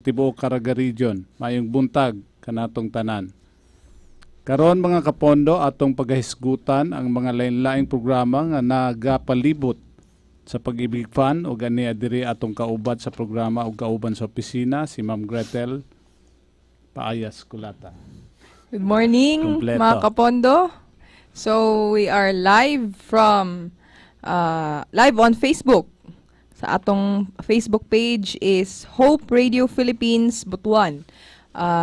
tibuok Caraga Region. Mayong buntag kanatong tanan. Karon mga kapondo atong pagahisgutan ang mga lain-laing programa nga nagapalibot sa Pag-ibig Fund o gani adiri atong kauban sa programa o kauban sa opisina si Ma'am Gretel Paayas Kulata. Good morning, Kompleto. mga kapondo. So, we are live from, live on Facebook. Sa atong Facebook page is Hope Radio Philippines, Butuan.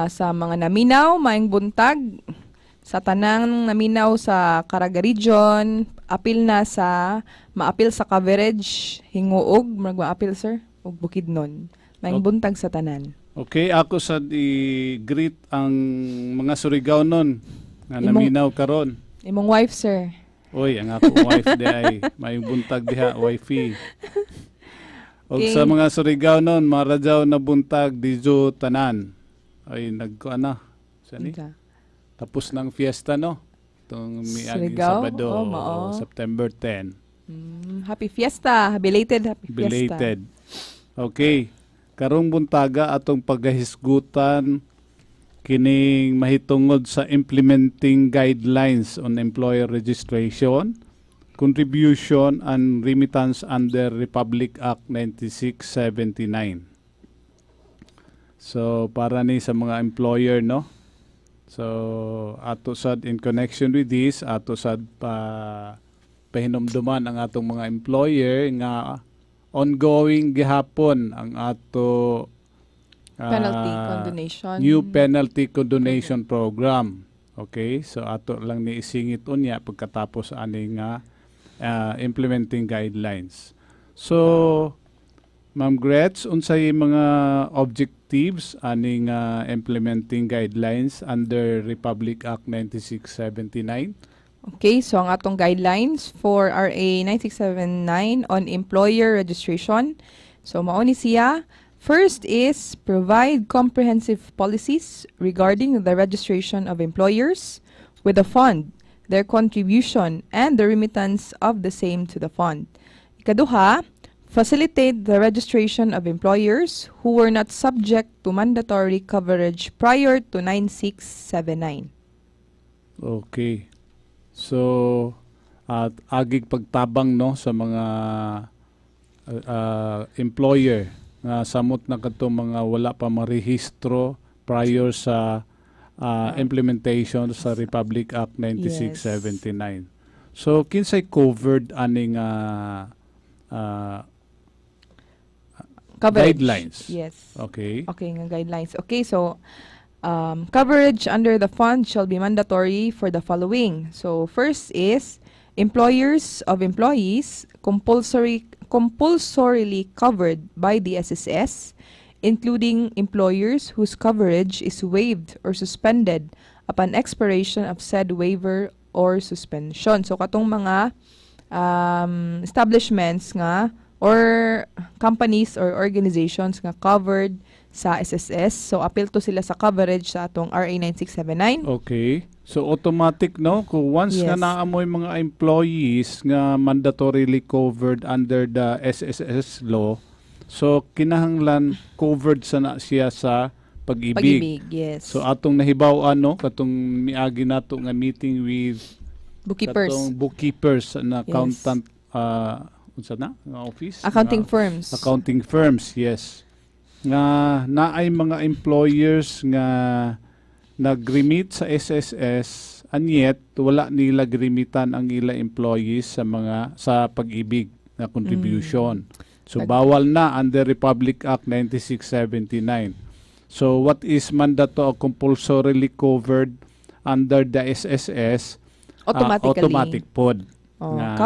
Sa mga naminaw, maayong buntag. Sa tanang naminaw sa Caraga Region, apil na sa, maapil sa coverage, hinguog, mag-maapil sir, ug Bukidnon. Maayong buntag sa tanan. Okay, ako sa i-greet ang mga Surigao nun nga naminaw karon. Imong wife sir. Oy, ang ako wife di ay may buntag diha, wifey. Og Okay. sa mga Surigao nun, maradyaw na buntag dijo tanan. Ay nagkuana. Sani? Unsa? Tapos ng fiesta no. Tong miaging Surigao? Sabado, Oh, mao. September 10. Happy Fiesta. Belated Happy Fiesta. Belated. Okay. Karong buntaga atong paggahisgutan kining mahitungod sa implementing guidelines on employer registration, contribution and remittance under Republic Act 9679. So para ni sa mga employer no. So ato sad in connection with this, ato sad pahinumduman ang atong mga employer nga ongoing gihapon ang ato Penalty condonation. new penalty condonation program. Okay? So ato lang ni isingit unya pagkatapos ani nga implementing guidelines. So Ma'am Gretz, unsay mga objectives ani nga implementing guidelines under Republic Act 9679? Okay, so ang atong guidelines for RA 9679 on employer registration. So mao ni siya. First is provide comprehensive policies regarding the registration of employers with the fund, their contribution, and the remittance of the same to the fund. Ikaduha, facilitate the registration of employers who were not subject to mandatory coverage prior to 9679. Okay. So at agig pagtabang no sa mga employer nga samot na kadtong mga wala pa marehistro prior sa implementation sa Republic Act 9679. So kinsay covered aning Coverage. guidelines? Yes. Okay. Okay, nga guidelines. Okay, so coverage under the fund shall be mandatory for the following. So first is employers of employees compulsorily covered by the SSS, including employers whose coverage is waived or suspended upon expiration of said waiver or suspension. So katong mga establishments nga or companies or organizations nga covered sa SSS. So appeal to sila sa coverage sa atong RA 9679. Okay. So automatic no kung once nga Yes. naamoy mga employees nga mandatorily covered under the SSS law, so kinahanglan covered sana siya sa pag-ibig. Pag-ibig, yes. So atong nahibaw no katong miagi nato nga meeting with Bookkeepers. katong bookkeepers na Yes. accountant unsa na nga office? Accounting Nga- firms. Accounting firms, yes. Nga naay mga employers nga nag-remit sa SSS and yet wala nila grimitan ang ila employees sa pag-ibig na contribution. So bawal na under Republic Act 9679. So what is mandatory compulsorily covered under the SSS? Automatically. Automatic pod. Oh, Nga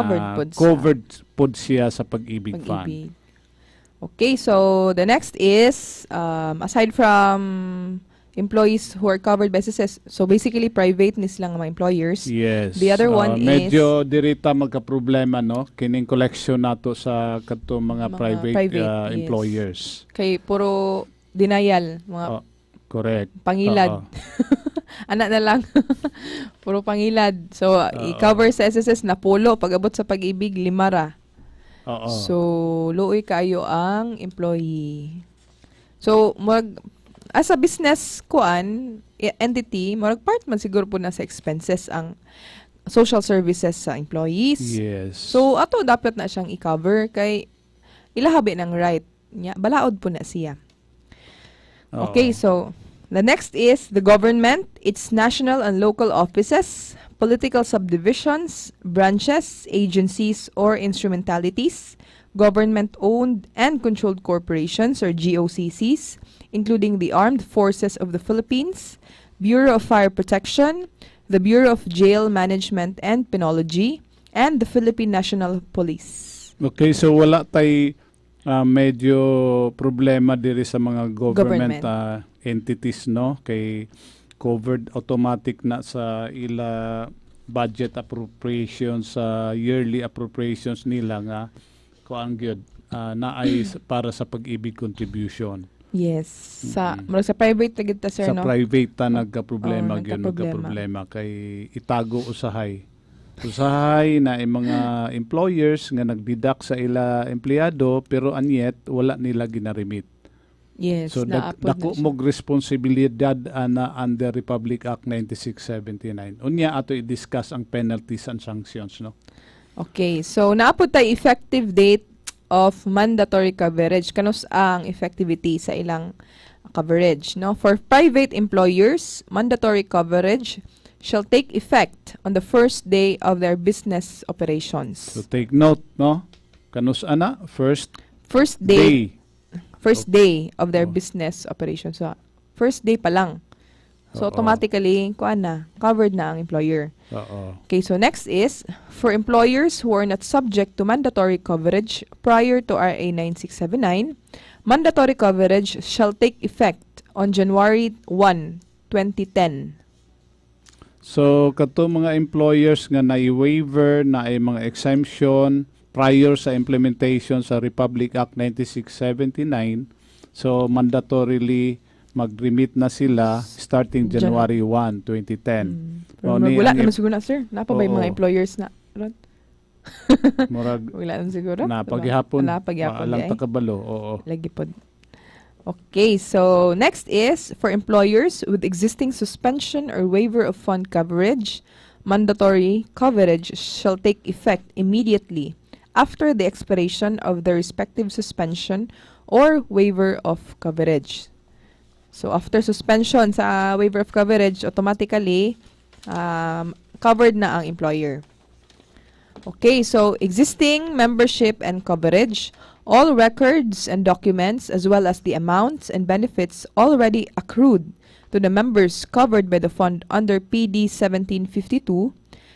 covered pod siya sa pag-ibig fund. pag-ibig. Okay, so the next is aside from employees who are covered by SSS, so basically private nis lang mga employers. Yes. The other one medyo dirita magka-problema no kining collection nato sa kadto mga private, yes. employers. Kay puro denial, mga Correct. pangilad. Anak na lang. Puro pangilad. So, i-cover sa SSS na pulo. Pag-abot sa pag-ibig, 5 ra. Oo. So, luoy kayo ang employee. So, as a business entity, part man siguro po na sa expenses ang social services sa employees. Yes. So, ato dapat na siyang i-cover kay ilahabi ng right niya. Balaod po na siya. Oo. Okay, so the next is the government, its national and local offices, political subdivisions, branches, agencies, or instrumentalities, government-owned and controlled corporations or GOCCs, including the Armed Forces of the Philippines, Bureau of Fire Protection, the Bureau of Jail Management and Penology, and the Philippine National Police. Okay, so wala tay medyo problema diri sa mga government, entities, no? Kay covered automatic na sa ila budget appropriations, sa yearly appropriations nila nga kuan gyud naay para sa pag-ibig contribution. Yes. Sa private tagid ta sir, Sa no? private ta nagka-problema gyud, nagka-problema. nagka-problema kay itago usahay. Usahay na mga employers nga nagdeduct sa ila empleyado pero anyet wala nila ginarimit. Yes, So naapod na dako siya. mog responsibilidad ana under Republic Act 9679. Unya ato i-discuss ang penalties and sanctions, no? Okay, so naapod tayo effective date of mandatory coverage. Kanus ang effectivity sa ilang coverage, no? For private employers, mandatory coverage shall take effect on the first day of their business operations. So take note, no? Kanus ana first First day of their Oh. business operations. So, first day pa lang. So, Oo. automatically, covered na ang employer. Oo. Okay, so next is, for employers who are not subject to mandatory coverage prior to RA 9679, mandatory coverage shall take effect on January 1, 2010. So kato mga employers nga na-waiver na ay mga exemption prior sa implementation sa Republic Act 9679, so mandatorily mag-remit na sila starting January 1, 2010. Pero O, ni- wala ang- naman siguro na, sir. Napa ba yung mga Oo. employers na? Ron? Murag Wala naman siguro. na paghihapon. Wala paghihapon. Alang Di ay. takabalo. Oo. Lagi po. Okay, so next is for employers with existing suspension or waiver of fund coverage, mandatory coverage shall take effect immediately after the expiration of the respective suspension or waiver of coverage. So after suspension sa waiver of coverage, automatically covered na ang employer. Okay, so existing membership and coverage, all records and documents as well as the amounts and benefits already accrued to the members covered by the fund under PD 1752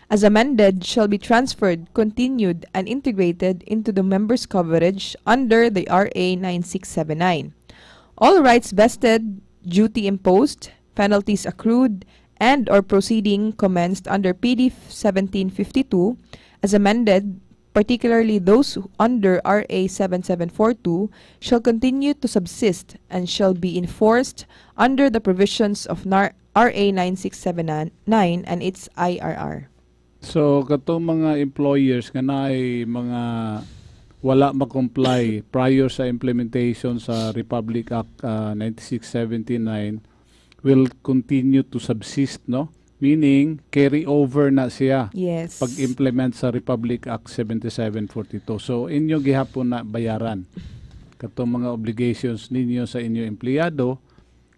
as amended shall be transferred, continued, and integrated into the members' coverage under the RA 9679. All rights vested, duty imposed, penalties accrued, and or proceeding commenced under PD 1752 as amended, particularly those under RA 7742, shall continue to subsist and shall be enforced under the provisions of RA 9679 and its IRR. So kato mga employers nga naay mga wala ma-comply prior sa implementation sa Republic Act 9679 will continue to subsist, no? Meaning carry over na siya Yes. pag-implement sa Republic Act 7742. So inyo gihapon na bayaran katong mga obligations ninyo sa inyo empleyado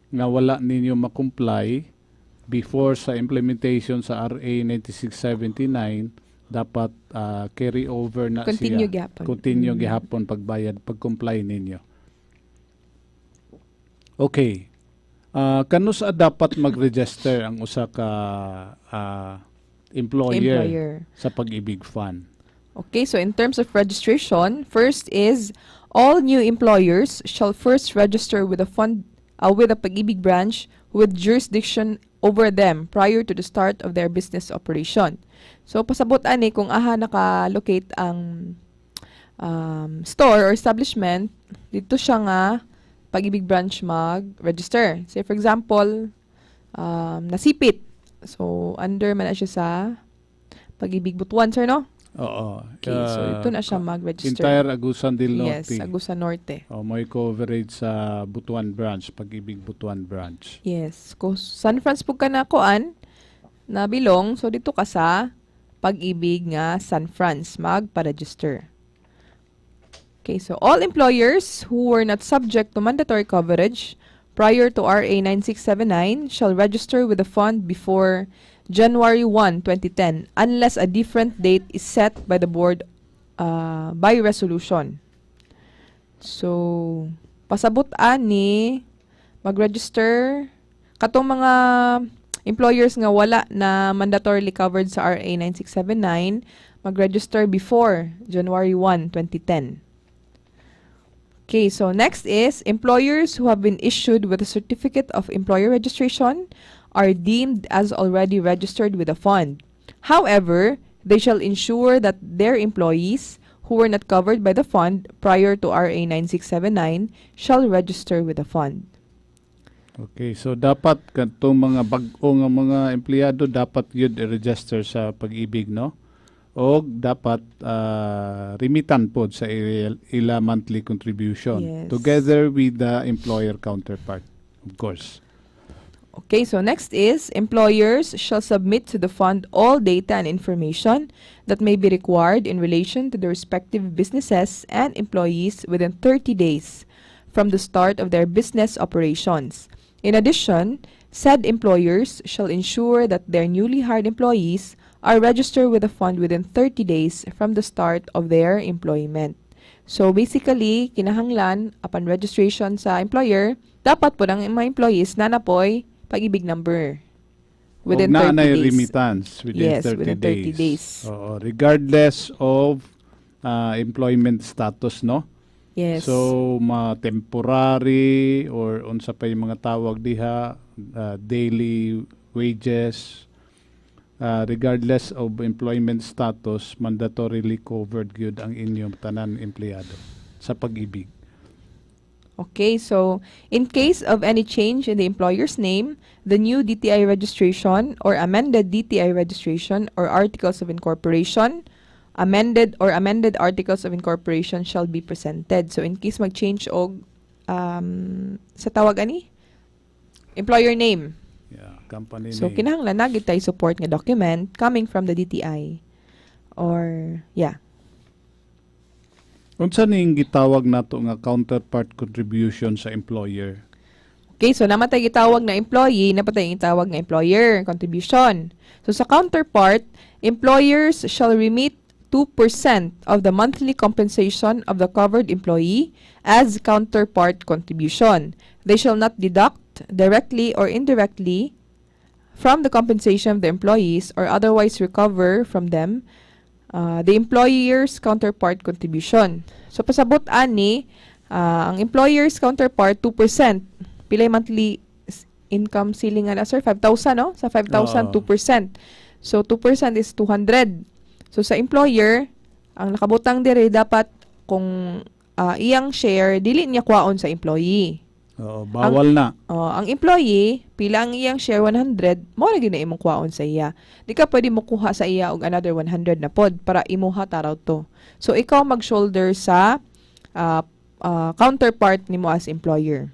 nga wala ninyo ma-comply before sa implementation sa RA 9679, dapat carry over na Continue siya. gihapon. Continue gihapon pagbayad, pag-comply ninyo. Okay. Kano sa dapat mag-register ang usa ka employer sa Pag-ibig Fund? Okay, so in terms of registration, first is all new employers shall first register with a fund with a Pag-ibig branch with jurisdiction over them prior to the start of their business operation. So pasabot ani kung naka-locate ang store or establishment, dito siya nga Pag-ibig branch mag-register. Say for example, nasipit. So under man na siya sa Pag-ibig Butuan, sir, no? Oo. Okay, so ito na siya mag-register. Entire Agusan del Norte. Yes, Agusan Norte. May coverage sa Butuan branch, Pag-ibig Butuan branch. Yes. Kung San Franz po ka na kuan, na bilong, so dito ka sa Pag-ibig nga San Franz, magpa-register. Okay, so all employers who were not subject to mandatory coverage prior to RA 9679 shall register with the fund before January 1, 2010 unless a different date is set by the board by resolution. So, pasabot ani mag-register katong mga employers nga wala na mandatorily covered sa RA 9679 mag-register before January 1, 2010. Okay, so next is employers who have been issued with a certificate of employer registration are deemed as already registered with the fund. However, they shall ensure that their employees who were not covered by the fund prior to RA 9679 shall register with the fund. Okay, so dapat katong mga bag-o nga mga empleyado dapat yun i-register sa Pag-ibig, no? O dapat remitan po sa ila monthly contribution Yes. together with the employer counterpart, of course. Okay, so next is employers shall submit to the fund all data and information that may be required in relation to the respective businesses and employees within 30 days from the start of their business operations. In addition, said employers shall ensure that their newly hired employees are registered with the fund within 30 days from the start of their employment. So basically, kinahanglan upon registration sa employer, dapat po ng mga employees na napoy Pag-ibig number within 30 days. Remittance within Yes, 30 within 30 days. Oo, regardless of employment status, no? Yes. So, temporary or unsa pa yung mga tawag diha, daily wages, regardless of employment status, mandatorily covered gyud ang inyong tanan empleyado sa Pag-ibig. Okay, so in case of any change in the employer's name, the new DTI registration or amended DTI registration or articles of incorporation, amended articles of incorporation shall be presented. So in case mag-change og sa tawag ani employer name. Yeah, company So name. kinahanglan na gid tay support nga document coming from the DTI or yeah. Unsa ning gitawag nato nga counterpart contribution sa employer? Okay, so namatay gitawag na employee, napatay gitawag na employer contribution. So sa counterpart, employers shall remit 2% of the monthly compensation of the covered employee as counterpart contribution. They shall not deduct directly or indirectly from the compensation of the employees or otherwise recover from them the employer's counterpart contribution. So pasabot ani ang employer's counterpart 2%. Pilay monthly income ceiling ana sir 5,000 no? Sa 5,000 2%. So 2% is 200. So sa employer ang nakabutang dire dapat kung iyang share dili niya kwaon sa employee. Oo, bawal na. Ang employee, pila ang iyang share 100, mo na gyud na imong kwaon sa iya. Di ka pwede mo kuha sa iya og another 100 na pod para imuha taraw to. So ikaw mag-shoulder sa counterpart nimo as employer.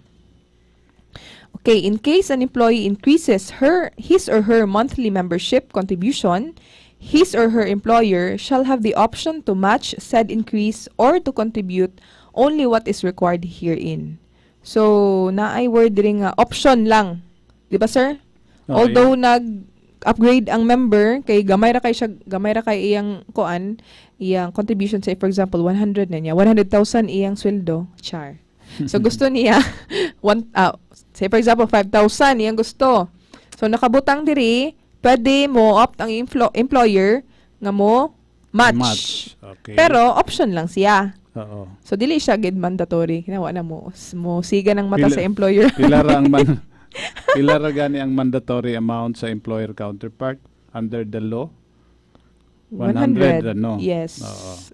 Okay, in case an employee increases his or her monthly membership contribution, his or her employer shall have the option to match said increase or to contribute only what is required herein. So, naay word ring option lang. Di ba, sir? Okay. Although nag-upgrade ang member, kay gamay ra kay iyang iyang contribution, say for example, 100 na niya. 100,000 iyang sweldo, char. So, gusto niya, say for example, 5,000 iyang gusto. So, nakabutang diri, pwede mo opt ang employer nga mo match. Okay. Pero, option lang siya. Oo. So, dili siya gid mandatory. Kinawa na mo siga ng mata sa employer. Pila ra gani ang mandatory amount sa employer counterpart under the law? 100 ano? Yes. Oo.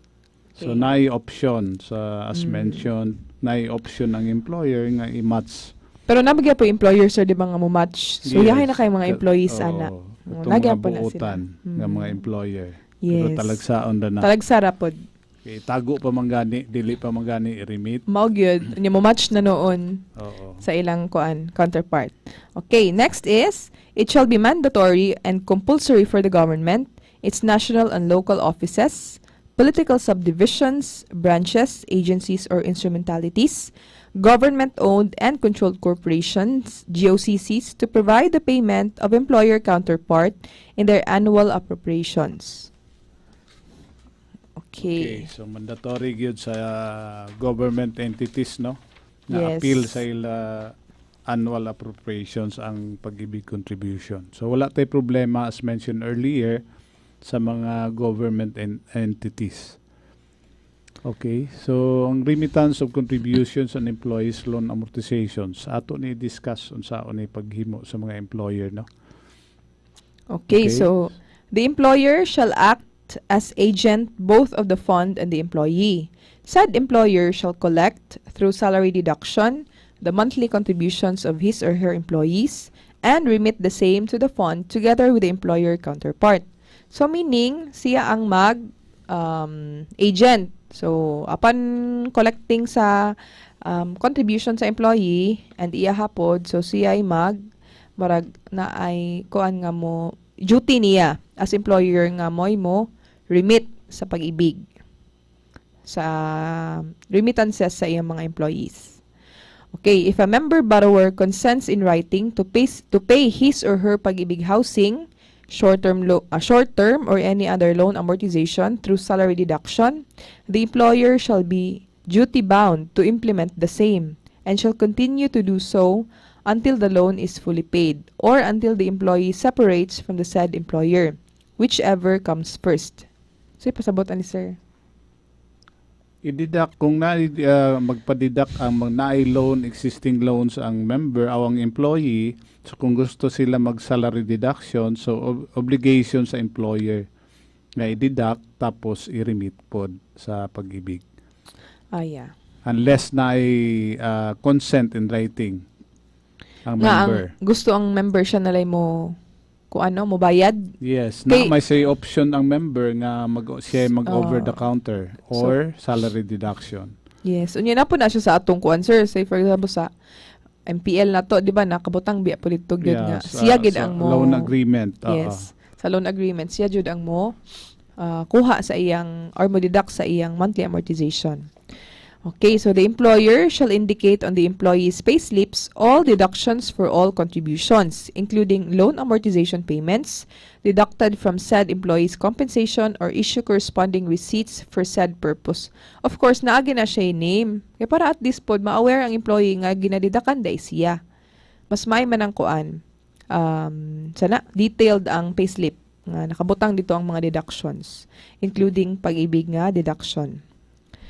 Okay. So naay option sa as mentioned, naay option ang employer nga i-match. Pero nabigyan po employer sir di ba nga mo match. So Yes. yahay na kay mga employees ana. Itong Nagyan mga po na sila. buotan ng mga employer. Pero Yes. talagsaon na na. Talagsara pod. Okay, tago pa manggani, dili pa manggani i-remit. Mao gyud, nya mo match na noon Oo. sa ilang counterpart. Okay, next is it shall be mandatory and compulsory for the government, its national and local offices, political subdivisions, branches, agencies or instrumentalities, government-owned and controlled corporations, GOCCs, to provide the payment of employer counterpart in their annual appropriations. Okay, Okay. so mandatory gyud sa government entities, no? Na Yes. appeal sa ila annual appropriations ang pag-ibig contribution. So wala tay problema as mentioned earlier sa mga government entities. Okay, so ang remittance of contributions and employees loan amortizations ato ni discuss unsa ni paghimo sa mga employer, no? Okay, Okay. so the employer shall act as agent both of the fund and the employee. Said employer shall collect through salary deduction the monthly contributions of his or her employees and remit the same to the fund together with the employer counterpart. So meaning siya ang agent. So upon collecting sa contribution sa employee and iya hapod, so siya ay marag na ay kuan nga mo duty niya as employer nga mo remit sa pag-ibig sa remittances sa iyang mga employees. Okay, if a member borrower consents in writing to pay his or her pag-ibig housing, short-term or any other loan amortization through salary deduction, the employer shall be duty bound to implement the same and shall continue to do so until the loan is fully paid or until the employee separates from the said employer, whichever comes first. So, ipasabot ani sir. I-deduct kung magpa-deduct ang mga loan, existing loans ang member o ang employee, so kung gusto sila mag-salary deduction, so obligation sa employer na i-deduct tapos i-remit pod sa pag-ibig. Yeah. Unless na consent in writing ang Nga member. ang gusto ang member siya nalay mo mo bayad. Yes, Kay- na may say option ang member nga siya over the Oh. counter or salary deduction. Yes. Unya na po na siya sa atong kuan sir. Say for example sa MPL na to, di ba nakabutang biya politog yun nga. Siya gid sa ang mo loan agreement. Yes. Sa loan agreement siya jud ang mo kuha sa iyang or mo deduct sa iyang monthly amortization. Okay, so the employer shall indicate on the employee's payslips all deductions for all contributions, including loan amortization payments, deducted from said employee's compensation or issue corresponding receipts for said purpose. Of course, naagi na siya yung name. Kaya para at this pod, ma-aware ang employee nga ginadidakan day siya. Mas may man ang kuan. Sana, detailed ang payslip. Nga nakabutang dito ang mga deductions, including pag-ibig nga deduction.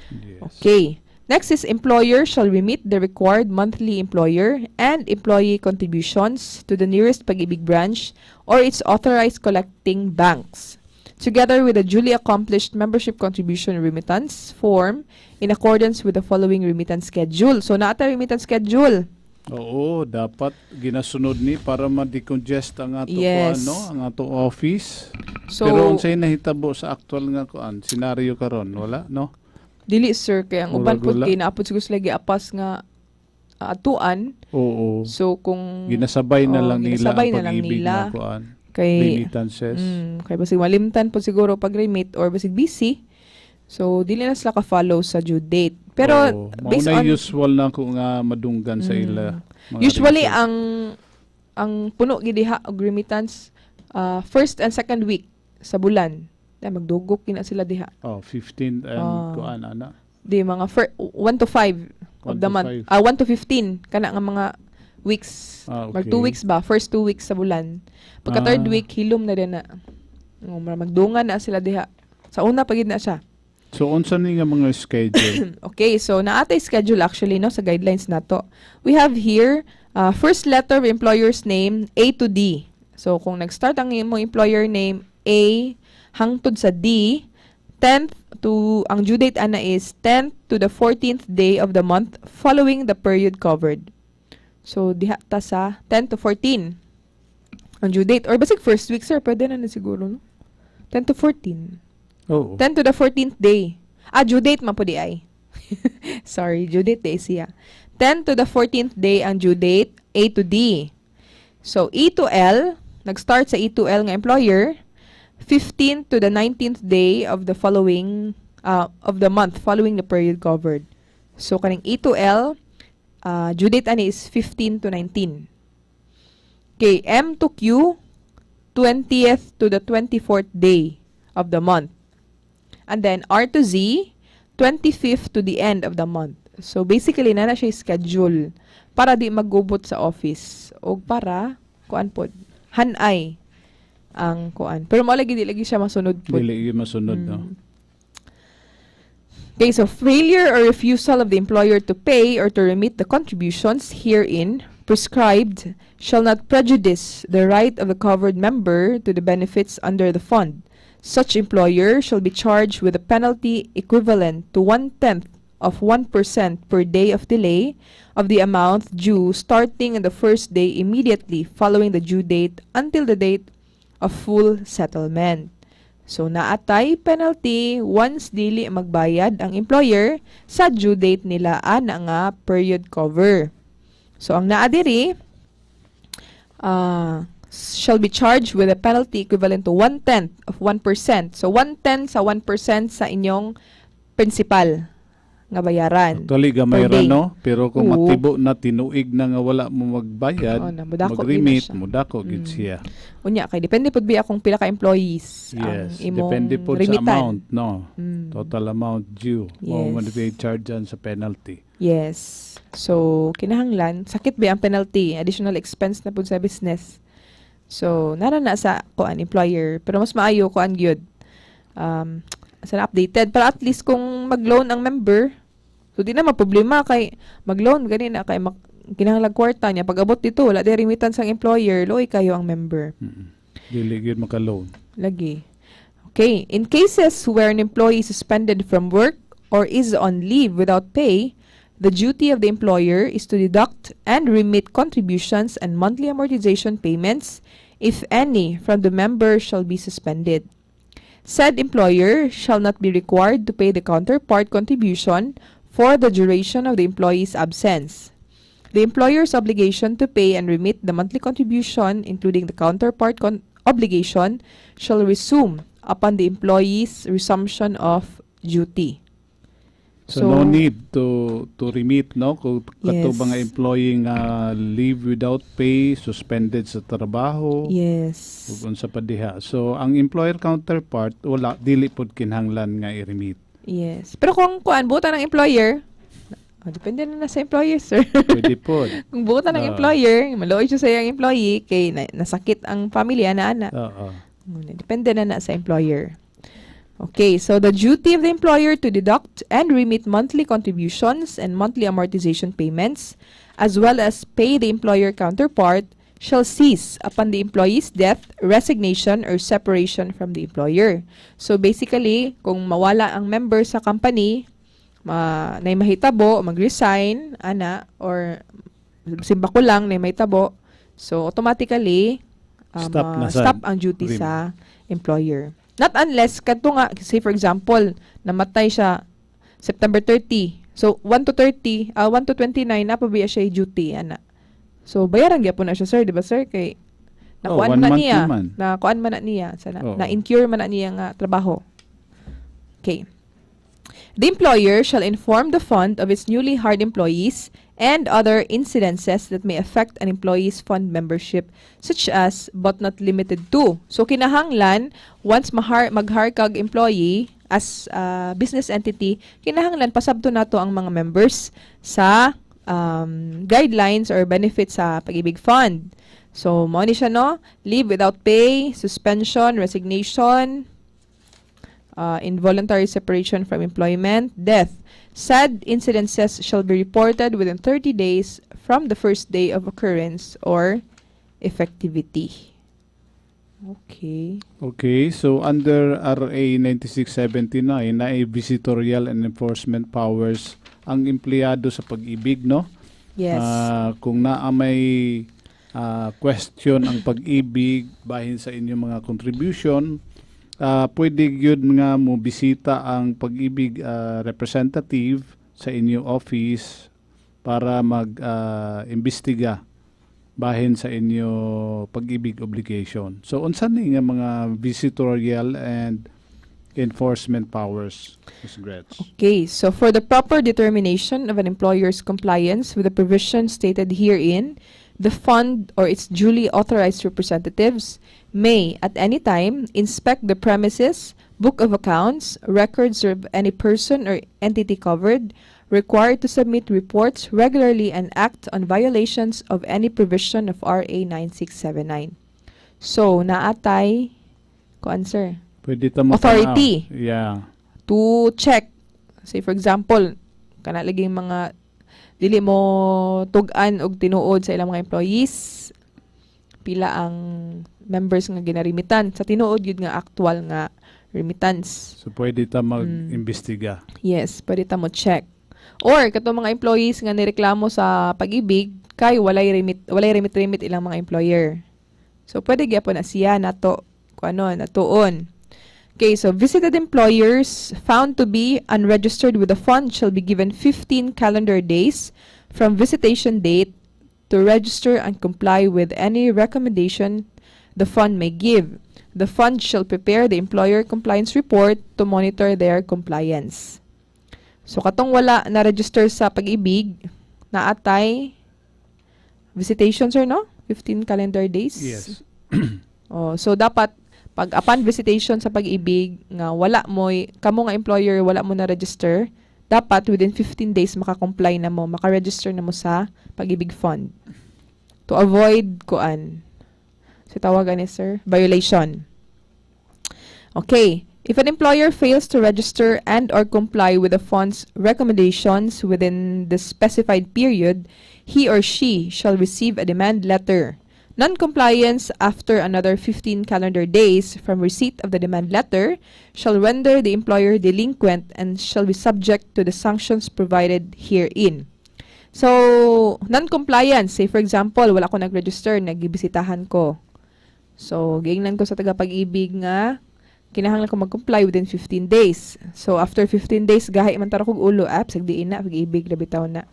Yes. Okay. Next is employer shall remit the required monthly employer and employee contributions to the nearest pag-ibig branch or its authorized collecting banks, together with a duly accomplished membership contribution remittance form in accordance with the following remittance schedule. So, naata remittance schedule. Oo, dapat ginasunod ni para ma-decongest ang ato Yes. ang ato office. So, Pero unsay nahitabo sa actual nga scenario karon, wala, no? dili sir, kaya ang uban po Wala. kinaapod siguro sila giapas nga atuan. Oo. So, kung Ginasabay na lang nila ginasabay ang na lang pag-ibig nila. na kay remittances. kay basig malimtan po siguro pag remit or basig busy. So dili na sila ka-follow sa due date. Pero Oo. based Mauna on usual na kung madunggan sa ila. mga usually remittances. ang puno gid diha og remittance first and second week sa bulan. Dahil magdugok kina sila diha. 15 and ana. Di mga 1 to 5 of 1 the to month. 5. 1 to 15 kana nga mga weeks. Mag 2 weeks ba? First 2 weeks sa bulan. Pagka third week hilom na din na. Magdungan na sila diha. Sa una pagid na siya. So unsa ni nga mga schedule? Okay, so naatay schedule actually no sa guidelines nato. We have here first letter of employer's name A to D. So kung nag-start ang imong employer name A hangtod sa D, 10th to ang due date ana is 10th to the 14th day of the month following the period covered. So diha ta sa 10 to 14 ang due date or basig first week sir, pwede na siguro no. 10 to 14. Oo. 10 to the 14th day. Due date man po di ay. Sorry, due date day siya. 10 to the 14th day ang due date, A to D. So, E to L, nag-start sa E to L nga employer, 15th to the 19th day of the following, of the month following the period covered. So, kaning E to L, due date ani is 15 to 19. Okay, M to Q, 20th to the 24th day of the month. And then R to Z, 25th to the end of the month. So basically na siya schedule para di maggubot sa office o para kuan pod hanay ang kuan. Pero mo lagi di lagi siya masunod pod. Dili gyud masunod, no? Okay, so failure or refusal of the employer to pay or to remit the contributions herein prescribed shall not prejudice the right of the covered member to the benefits under the fund. Such employer shall be charged with a penalty equivalent to 1/10 of 1% per day of delay of the amount due starting on the first day immediately following the due date until the date of full settlement. So, naatay penalty once dili magbayad ang employer sa due date nila ana nga period cover. So, ang naadiri, shall be charged with a penalty equivalent to 1/10 of 1%. So, 1/10 sa 1% sa inyong principal nga bayaran. Actually, gamay per day. ra, no? Pero kung Oo. matibo na, tinuig na nga wala mo magbayad, Oo na, mudako mag-remit, gid na siya. mudako gid siya. Unya, kay depende po ba akong pila ka employees ang Yes, imong depende po sa remitan. amount, no? Mm. Total amount due. Yes. O man charge dyan sa penalty. Yes. So, kinahanglan, sakit ba ang penalty? Additional expense na po sa business. So, nara na sa kuan employer. Pero mas maayo kuan gyud. Sa updated. Para at least kung mag-loan ang member, so di na maproblema kay mag-loan gani na kay kinahanglan kwarta niya. Pag abot dito, wala di remittance ang employer, loy kayo ang member. Dili gyud maka-loan. Lagi. Okay. In cases where an employee is suspended from work or is on leave without pay, the duty of the employer is to deduct and remit contributions and monthly amortization payments, if any, from the member shall be suspended. Said employer shall not be required to pay the counterpart contribution for the duration of the employee's absence. The employer's obligation to pay and remit the monthly contribution, including the counterpart obligation, shall resume upon the employee's resumption of duty. So, no need to remit, no? Kung kato Yes. mga employee nga leave without pay, suspended sa trabaho, Yes. ug unsa pa diha. So, ang employer counterpart, wala, dili pod kinahanglan nga i-remit. Yes. Pero kung kuan buta ng employer, depende na sa employer, sir. Pwede pod. Kung buta ng employer, maluoy siya sa iyang employee, kay nasakit ang pamilya na ana. Oo. Depende na sa employer. Okay, so the duty of the employer to deduct and remit monthly contributions and monthly amortization payments, as well as pay the employer counterpart, shall cease upon the employee's death, resignation, or separation from the employer. So basically, kung mawala ang member sa company, na mahitabo, mag-resign, ana, or simba ko lang na mahitabo, so automatically, stop ang duty sa employer. Not unless, kanto nga, say for example, namatay siya September 30. So, 1 to 30, 1 to 29, napabiya siya yung duty, ana. So, bayaran gyapon na siya, sir, di ba, sir? Kay, nakuan man niya. Nakuan man na niya. Na-incur man na niya nga trabaho. Okay. The employer shall inform the fund of its newly hired employees and other incidences that may affect an employee's fund membership, such as but not limited to. So, kinahanglan, once mag-hire kag employee as business entity, kinahanglan pasabto nato ang mga members sa guidelines or benefits sa Pag-ibig Fund. So, mao ni siya, no? Leave without pay, suspension, resignation, involuntary separation from employment, death. Said incidences shall be reported within 30 days from the first day of occurrence or effectivity. Okay. Okay, so under RA 9679 na visitorial and enforcement powers ang empleyado sa pag-ibig, no? Yes. Kung naa may question ang pag-ibig bahin sa inyong mga contribution, pwede yun nga mo bisita ang pag-ibig representative sa inyong office para mag-imbestiga bahin sa inyo pag-ibig obligation. So, unsa ni nga mga visitorial and enforcement powers, Ms. Gretz? Okay, so for the proper determination of an employer's compliance with the provisions stated herein, the fund or its duly authorized representatives may, at any time, inspect the premises, book of accounts, records of any person or entity covered, required to submit reports regularly and act on violations of any provision of RA 9679. So, naatay, kuan sir, Pwede tamo authority Yeah. to check. Say for example, kana laging mga dili mo tug-an og tinuod sa ilang mga employees, pila ang members nga ginarimitan sa tinuod yun nga actual nga remittance. So, pwede ta mag-imbestiga. Yes, pwede ta mo check. Or katong mga employees nga nireklamo sa pag-ibig kay walay remit ilang mga employer. So pwede gyapon na siya nato natuon. Okay, so visited employers found to be unregistered with the fund shall be given 15 calendar days from visitation date to register and comply with any recommendation the fund may give. The fund shall prepare the employer compliance report to monitor their compliance. So katong wala na register sa pag-ibig, naatay visitations or no? 15 calendar days? Yes. So dapat pag upon visitation sa pag-ibig nga wala mo kamo nga employer wala mo na register, dapat within 15 days maka-comply na mo, maka-register na mo sa pag-ibig fund. To avoid sa tawagan ni sir, violation. Okay. If an employer fails to register and or comply with the fund's recommendations within the specified period, he or she shall receive a demand letter. Non-compliance after another 15 calendar days from receipt of the demand letter shall render the employer delinquent and shall be subject to the sanctions provided herein. So, non-compliance, say for example, wala ko nag-register, nagbibisitahan ko. So, giingnan ko sa tagapag-ibig nga, kinahanglan ko mag-comply within 15 days. So, after 15 days, gahi man tara kog ulo, sagdiin na, pag-ibig, labitaw na.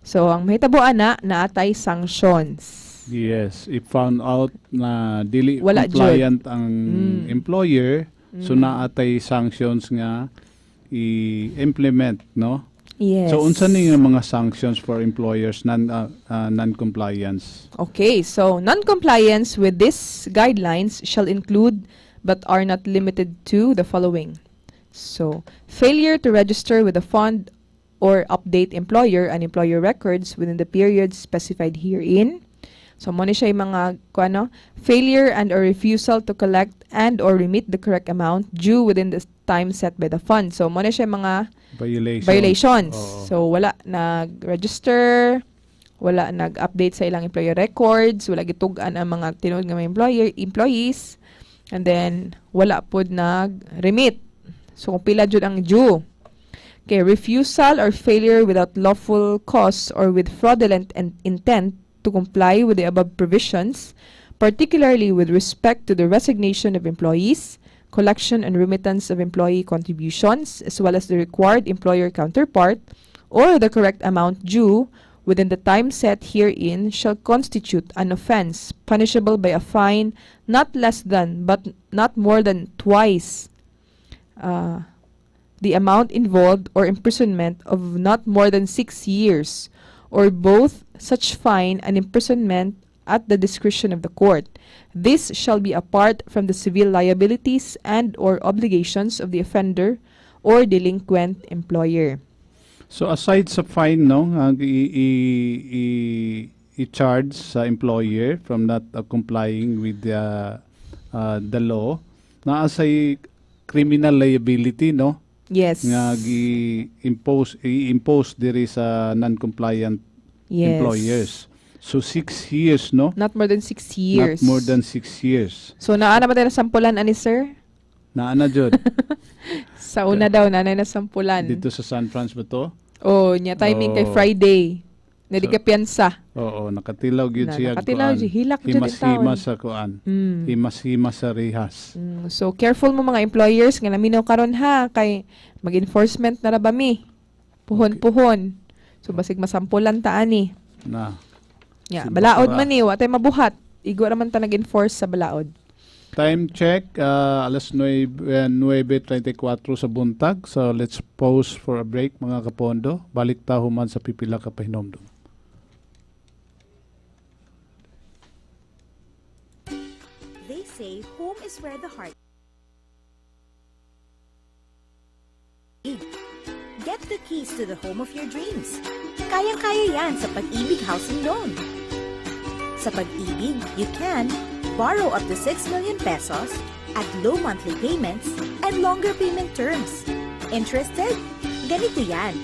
So, ang mahitabuan na, naatay sanctions. Yes, if found out na dili Wala compliant ang employer, so naatay sanctions nga i-implement, no? Yes. So unsa ni nga mga sanctions for employers non-compliance? Okay, so non-compliance with these guidelines shall include but are not limited to the following. So, failure to register with the fund or update employer and employer records within the period specified herein. So, mo ni siya yung mga failure and or refusal to collect and or remit the correct amount due within the time set by the fund. So, mo ni siya yung mga violations. So, wala nag-register, wala nag-update sa ilang employer records, wala gitugan ang mga tinuod nga mga employees, and then wala pod nag-remit. So, kung pila jud ang due. Okay, refusal or failure without lawful cause or with fraudulent intent to comply with the above provisions, particularly with respect to the resignation of employees, collection and remittance of employee contributions, as well as the required employer counterpart, or the correct amount due within the time set herein shall constitute an offense punishable by a fine not less than but not more than twice the amount involved or imprisonment of not more than 6 years, or both such fine and imprisonment at the discretion of the court. This shall be apart from the civil liabilities and or obligations of the offender or delinquent employer. So aside sa fine, no, i-charge sa employer from not complying with the law, naasay criminal liability, no? Yes. Nga i-impose diri sa non-compliant employers. So 6 years, no? Not more than 6 years. Not more than 6 years. So naana ba tayo na sampulan ani sir? Naana jud. Sa una daw nanay na sampulan. Dito sa San Francisco ba to? Oh, nya timing kay Friday. Na di ka piyansa. Oo, nakatilaw gyud Na siya. nakatilaw, kuan. hilak dyan yung Himas-himas taon. sa kuan. Mm. Himas-himas sa rihas. So, careful mo mga employers nga naminaw karon ha, kay mag-enforcement na rabami. Puhon-puhon. So, basig masampulan ta ani. Na. Yeah, Si balaod Bakura. man ni, wa tay mabuhat. Igo raman ta nag-enforce sa balaod. Time check, alas 9:34 sa buntag. So let's pause for a break mga kapondo. Balik ta human sa pipila ka pahinomdom. They say home is where the heart is. Get the keys to the home of your dreams. Kayang-kaya yan sa Pag-ibig Housing Loan. Sa Pag-ibig, you can borrow up to 6 million pesos at low monthly payments and longer payment terms. Interested? Ganito yan.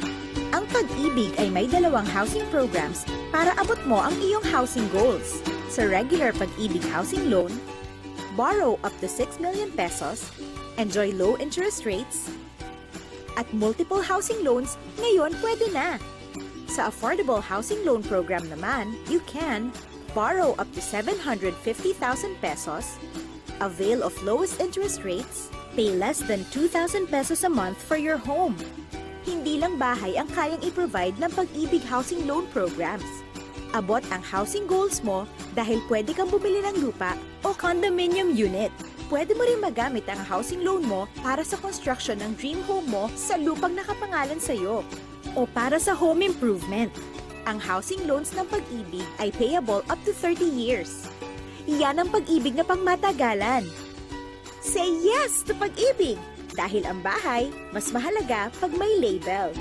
Ang Pag-ibig ay may dalawang housing programs para abot mo ang iyong housing goals. Sa regular Pag-ibig Housing Loan, borrow up to 6 million pesos, enjoy low interest rates, at multiple housing loans, ngayon pwede na. Sa Affordable Housing Loan Program naman, you can borrow up to 750,000 pesos, avail of lowest interest rates, pay less than 2,000 pesos a month for your home. Hindi lang bahay ang kayang i-provide ng Pag-ibig Housing Loan Programs. Abot ang housing goals mo dahil pwede kang bumili ng lupa o condominium unit. Pwede mo rin magamit ang housing loan mo para sa construction ng dream home mo sa lupang nakapangalan sa'yo o para sa home improvement. Ang housing loans ng Pag-ibig ay payable up to 30 years. Yan ang Pag-ibig na pangmatagalan. Say yes to Pag-ibig dahil ang bahay mas mahalaga pag may label.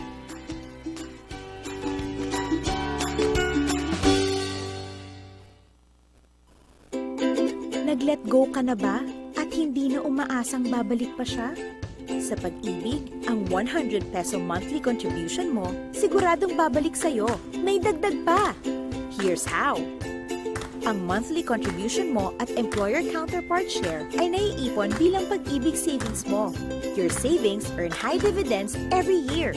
Nag-let go ka na ba at hindi na umaasang babalik pa siya? Sa Pag-ibig, ang 100 peso monthly contribution mo siguradong babalik sa'yo. May dagdag pa. Here's how. Ang monthly contribution mo at employer counterpart share ay naiipon bilang Pag-ibig savings mo. Your savings earn high dividends every year.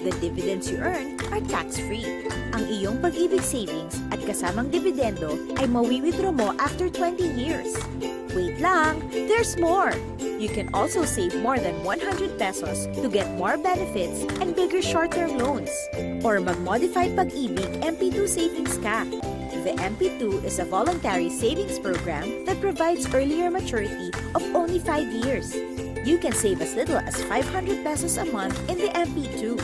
The dividends you earn are tax-free. Ang iyong Pag-ibig savings at kasamang dividendo ay mawi-withdraw mo after 20 years. Wait lang, there's more! You can also save more than 100 pesos to get more benefits and bigger short-term loans. Or mag-modified Pag-ibig MP2 savings ka. The MP2 is a voluntary savings program that provides earlier maturity of only 5 years. You can save as little as 500 pesos a month in the MP2.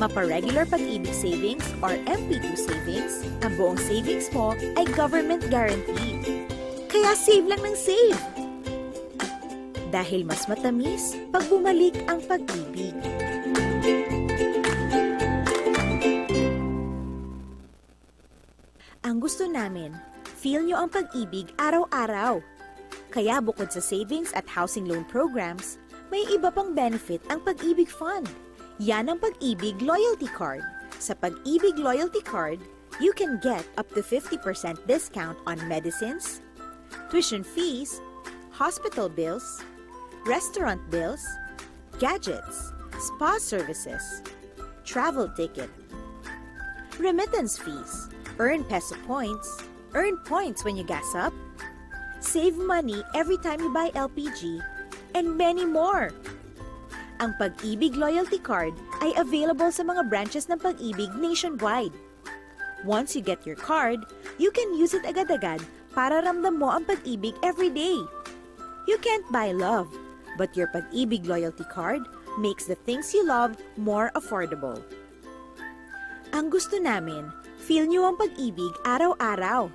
Mapa-regular Pag-ibig savings or MP2 savings, ang buong savings mo ay government guaranteed. Kaya save lang ng save! Dahil mas matamis pag bumalik ang Pag-ibig. Ang gusto namin, feel nyo ang Pag-ibig araw-araw. Kaya bukod sa savings at housing loan programs, may iba pang benefit ang Pag-ibig Fund. Yan ang Pag-ibig Loyalty Card. Sa Pag-ibig Loyalty Card, you can get up to 50% discount on medicines, tuition fees, hospital bills, restaurant bills, gadgets, spa services, travel ticket, remittance fees, earn peso points, earn points when you gas up, save money every time you buy LPG, and many more. Ang Pag-ibig Loyalty Card ay available sa mga branches ng Pag-ibig nationwide. Once you get your card, you can use it agad-agad para ramdam mo ang pag-ibig every day. You can't buy love, but your Pag-ibig Loyalty Card makes the things you love more affordable. Ang gusto namin, feel nyo ang pag-ibig araw-araw.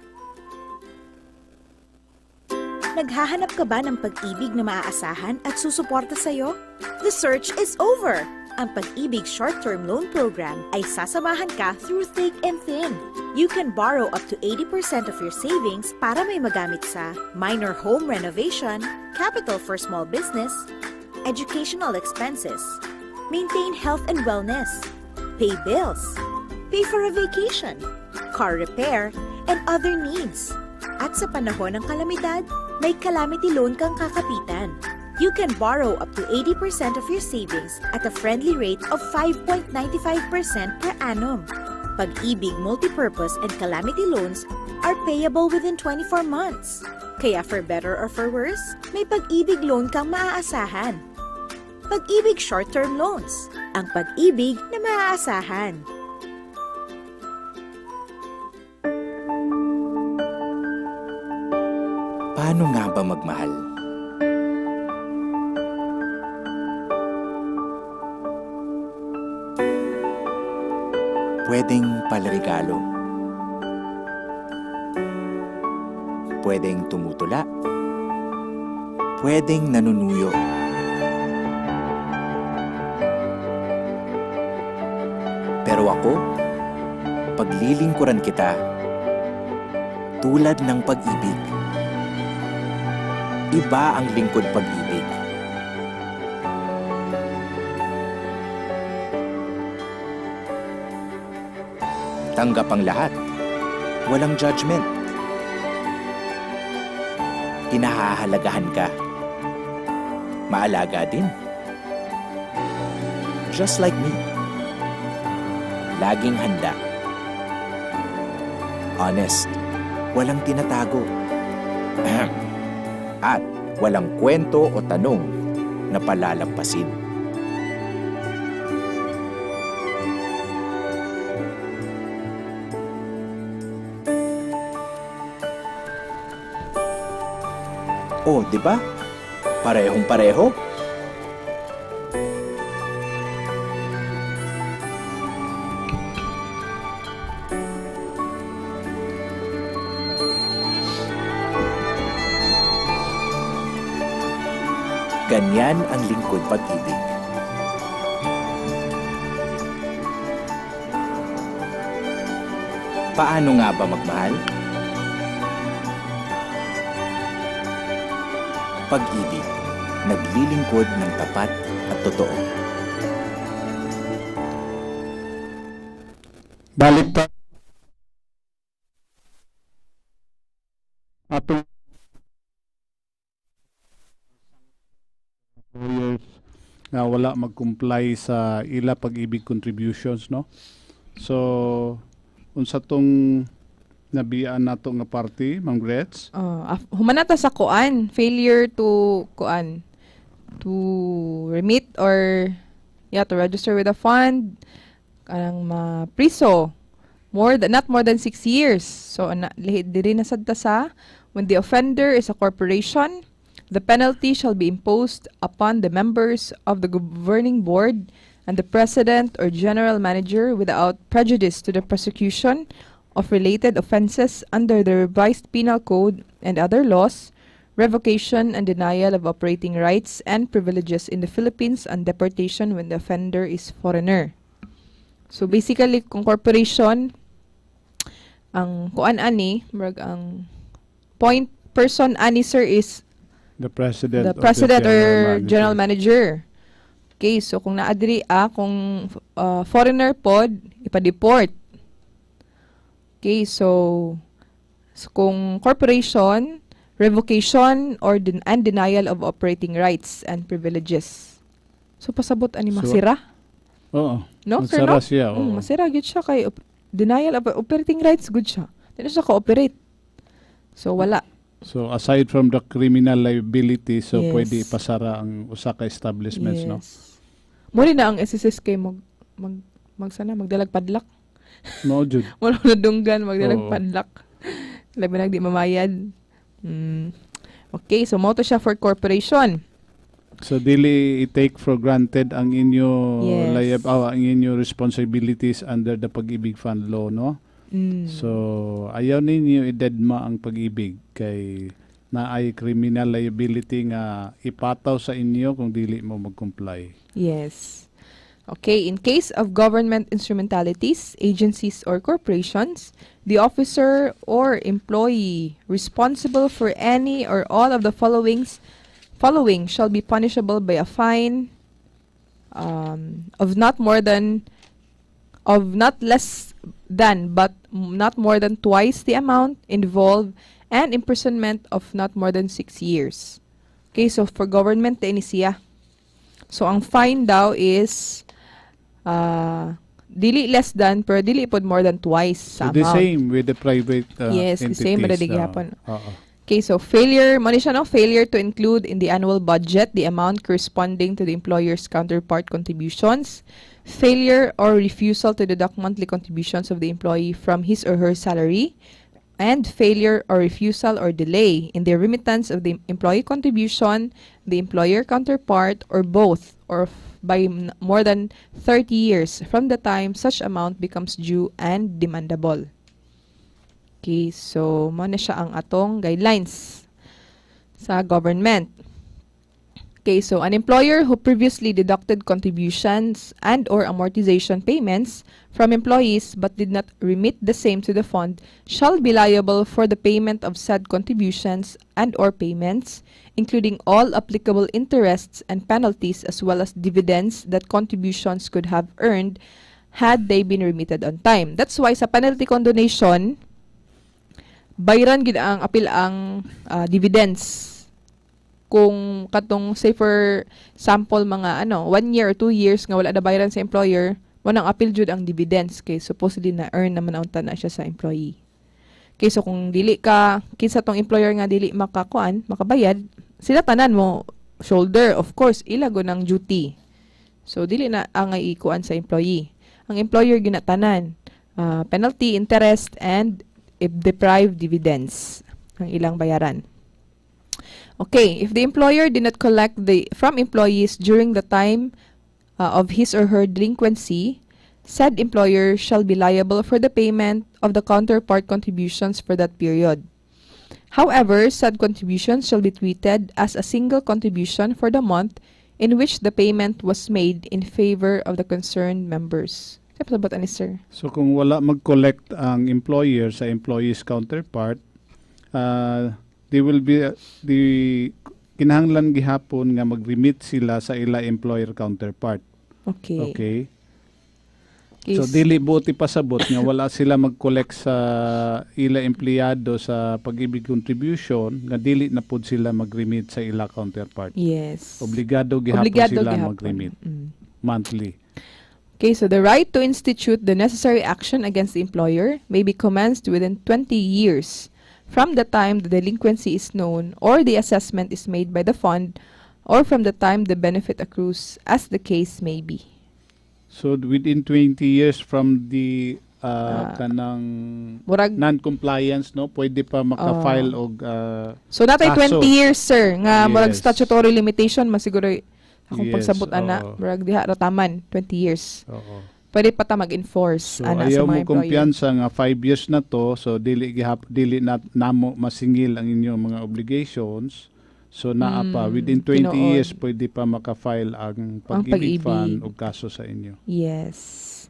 Naghahanap ka ba ng pag-ibig na maaasahan at susuporta sa'yo? The search is over! Ang Pag-ibig Short-Term Loan Program ay sasamahan ka through thick and thin. You can borrow up to 80% of your savings para may magamit sa minor home renovation, capital for small business, educational expenses, maintain health and wellness, pay bills, pay for a vacation, car repair, and other needs. At sa panahon ng kalamidad, may calamity loan kang kakapitan. You can borrow up to 80% of your savings at a friendly rate of 5.95% per annum. pag-ibig multipurpose and calamity loans are payable within 24 months. Kaya for better or for worse, may pag-ibig loan kang maaasahan. Pag-ibig short-term loans, ang pag-ibig na maaasahan. Paano nga ba magmahal? Pwedeng palarigalo. Pwedeng tumutula. Pwedeng nanunuyo. Pero ako, paglilingkuran kita tulad ng pag-ibig. Iba ang lingkod pag-ibig. Tanggap ang lahat. Walang judgment. Pinahahalagahan ka. Maalaga din. Just like me. Laging handa. Honest. Walang tinatago. At walang kwento o tanong na palalampasin. Oh, di ba? Parehong pareho. Ganyan ang lingkod pag-ibig. Paano nga ba magmahal? Pag-ibig, naglilingkod ng tapat at totoo. Balik pa. Atong employers na wala mag-comply sa ila pag-ibig contributions, no? So, unsa tong nabiyaan nato nga party, Ma'am Gretz? Humanata sa kuan, failure to remit or to register with a fund, kanang mapriso not more than 6 years. So diri na sadta sa when the offender is a corporation, the penalty shall be imposed upon the members of the governing board and the president or general manager without prejudice to the prosecution of related offenses under the revised penal code and other laws, revocation and denial of operating rights and privileges in the Philippines, and deportation when the offender is foreigner. So basically, kung corporation, ang kuan ani, ang point person ani sir is The president or general manager. Okay, so kung naadiri kung foreigner pod, ipa-deport. Okay, so kung corporation, revocation or and denial of operating rights and privileges. So pasabot ani masira? Oo. No, sir, masira no? siya. Oo. Masira gud siya kay denial of operating rights gud siya. Dili siya ka-operate. So wala. So aside from the criminal liability, so Yes. pwede ipasara ang usa ka establishments, no? Muli na ang SSS kay magdalag padlak. Mao jud. Wala na dunggan, magdalag Oo. padlak. Labi na di mamayad. Okay, so mo to siya for corporation. So dili i-take for granted ang inyo Yes. ang inyo responsibilities under the Pag-ibig Fund law, no? So ayaw ninyo idedma ang pag-ibig kay naay criminal liability nga ipataw sa inyo kung dili mo mag-comply. Yes. Okay, in case of government instrumentalities, agencies, or corporations, the officer or employee responsible for any or all of the following shall be punishable by a fine of not less than but not more than twice the amount involved, and imprisonment of not more than 6 years. Okay, so for government, siya. So ang fine daw is dili less than pero dili pod more than twice So sa the amount. same with the private Yes, the entities. same ba na gihapon. Oo. Okay, so failure, mo siya no, failure to include in the annual budget the amount corresponding to the employer's counterpart contributions, failure or refusal to deduct monthly contributions of the employee from his or her salary, and failure or refusal or delay in the remittance of the employee contribution, the employer counterpart, or both, or by more than 30 years from the time such amount becomes due and demandable. Okay, so mo na siya ang atong guidelines sa government. Okay, so an employer who previously deducted contributions and or amortization payments from employees but did not remit the same to the fund shall be liable for the payment of said contributions and or payments, including all applicable interests and penalties as well as dividends that contributions could have earned had they been remitted on time. That's why sa penalty condonation, bayran gid ang apil ang dividends. Kung katong say for sample mga 1 year or 2 years nga wala na bayaran sa employer, mo nang apil jud ang dividends kay supposedly na earn naman unta na siya sa employee. Kay so kung dili ka kinsa tong employer nga dili makabayad, sila tanan mo shoulder, of course ilago ng duty. So dili na ang ikuan sa employee. Ang employer ginatanan penalty, interest and deprived dividends ang ilang bayaran. Okay, if the employer did not collect from employees during the time of his or her delinquency, said employer shall be liable for the payment of the counterpart contributions for that period. However, said contributions shall be treated as a single contribution for the month in which the payment was made in favor of the concerned members. Sabat ani sir? So kung wala mag-collect ang employer sa employee's counterpart, kinahanglan gihapon nga mag-remit sila sa ila employer counterpart. Okay. Okay. So dili buti pasabot nga wala sila mag-collect sa ila empleyado sa pag-ibig contribution nga dili na pud sila mag-remit sa ila counterpart. Yes. Obligado gihapon sila mag-remit monthly. Okay, so the right to institute the necessary action against the employer may be commenced within 20 years from the time the delinquency is known or the assessment is made by the fund or from the time the benefit accrues as the case may be. So within 20 years from the kanang murag non-compliance, no, pwede pa maka-file og so natay kaso. 20 years sir nga murag Yes. statutory limitation masiguro akong Yes, pagsabot ana murag diha ra taman 20 years. Oo. Pwede pa ta mag-enforce So ana ayaw sa mo mga employer. kumpiyansa nga 5 years na to, so dili na namo masingil ang inyong mga obligations. So naa pa within 20 tinuod. years pwede pa maka-file ang pag-ibig fund og kaso sa inyo. Yes.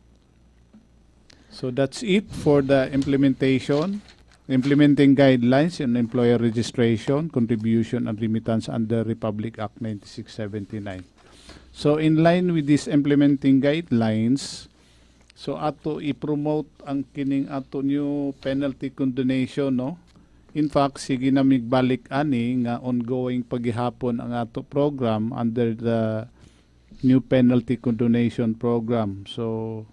So that's it for the implementing guidelines in employer registration, contribution and remittance under Republic Act 9679. So in line with these implementing guidelines, so ato i-promote ang kining ato new penalty condonation, no? In fact, sige na migbalik ani nga ongoing paghihapon ang ato program under the new penalty condonation program. So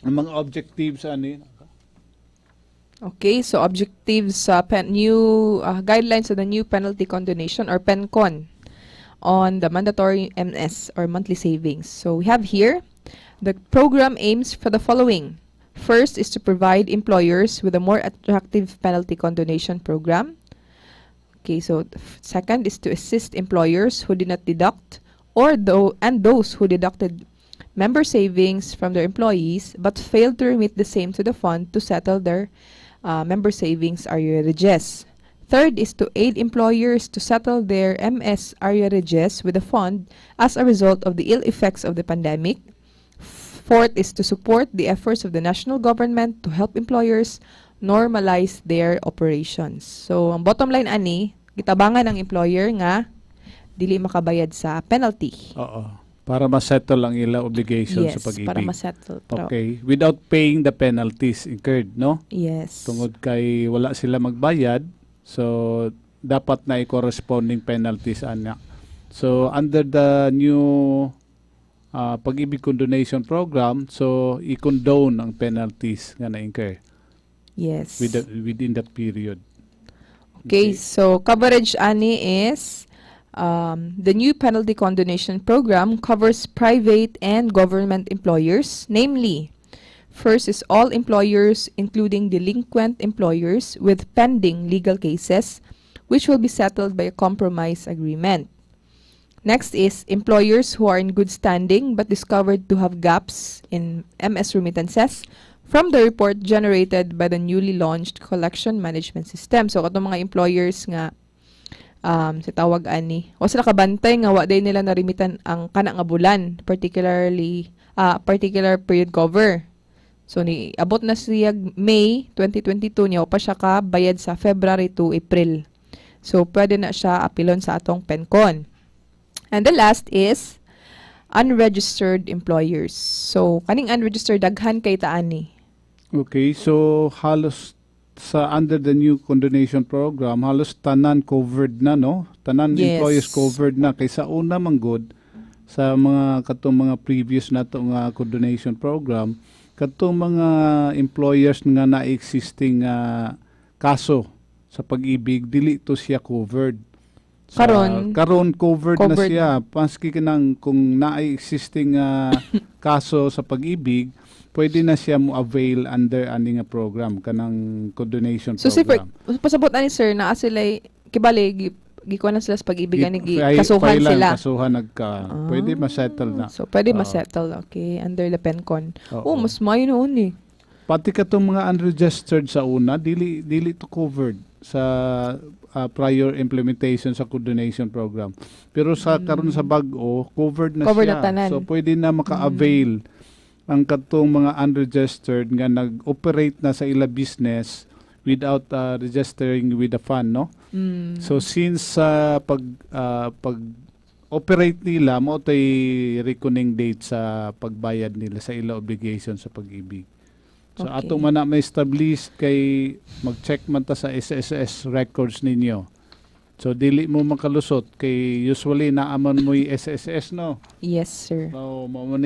ang mga objectives ani Okay, so objectives sa new guidelines of the new penalty condonation or PENCON on the mandatory MS or monthly savings. So we have here the program aims for the following. First is to provide employers with a more attractive penalty condonation program. Okay, so second is to assist employers who did not deduct and those who deducted member savings from their employees but failed to remit the same to the fund to settle their member savings arrearages. Third is to aid employers to settle their MS arrearages with the fund as a result of the ill effects of the pandemic. Fourth is to support the efforts of the national government to help employers normalize their operations. So, ang bottom line ani, gitabangan ng employer nga dili makabayad sa penalty. Oo. Para ma-settle ang ila obligations sa Yes, pag-ibig. para ma-settle. Okay. Without paying the penalties incurred, no? Yes. Tungod kay wala sila magbayad, so dapat na i-corresponding penalties ana. So under the new pag-ibig condonation program, so i-condone ang penalties nga na-incur Yes. within that period. Okay, so coverage ani is the new penalty condonation program covers private and government employers, namely, first is all employers including delinquent employers with pending legal cases which will be settled by a compromise agreement. Next is employers who are in good standing but discovered to have gaps in MS remittances from the report generated by the newly launched collection management system. So, katong mga employers nga sa tawag ani, o sila kabantay nga wa day nila narimitan ang kana nga bulan, particular period cover. So, ni abot na siya May 2022 niya, o pa siya ka bayad sa February to April. So, pwede na siya apilon sa atong PENCON. And the last is unregistered employers. So, kaning unregistered, daghan kay taani. Okay, so halos sa under the new condonation program, halos tanan covered na, no? Tanan Yes. employers covered na. Kaysa una man good, sa mga katong mga previous na to nga condonation program, katong mga employers nga na-existing kaso sa pag-ibig, dili to siya covered. Karon covered na siya. Paski kanang kung na-existing kaso sa pag-ibig, pwede na siya mo avail under ani nga program kanang condonation So, program. pasabot ani sir, na sila, kibali, gikuha na sila sa pag-ibig, ani, kasuhan sila. Kasuhan pwede ma-settle na. So, pwede ma-settle, okay, under the PENCON. Oo. Mas mayo noon eh. Pati katong mga unregistered sa una, dili to covered sa prior implementation sa condonation program. Pero sa karon sa bag-o, covered na Covered siya. na tanan. So pwede na maka-avail ang katong mga unregistered nga nag-operate na sa ila business without registering with the fund, no? So since pag operate nila mo tay reckoning date sa pagbayad nila sa ila obligation sa pag-ibig. So Okay. ato man na ma-establish kay mag-check man ta sa SSS records ninyo. So dili mo makalusot kay usually naaman mo yung SSS, no? Yes, sir. So mao man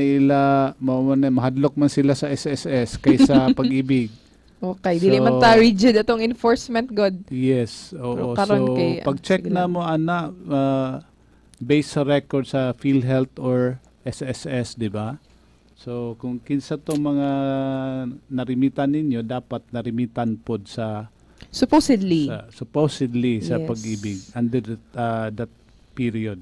mahadlok man sila sa SSS kaysa pag-ibig. Okay, dili So, man ta rigid atong enforcement god. Yes, oo. Pero karon So kay, pag-check sige na lang. mo based sa record sa PhilHealth or SSS, di ba? So kung kinsa to mga narimitan ninyo, dapat narimitan pod sa Supposedly. supposedly sa Yes. pag-ibig under that period.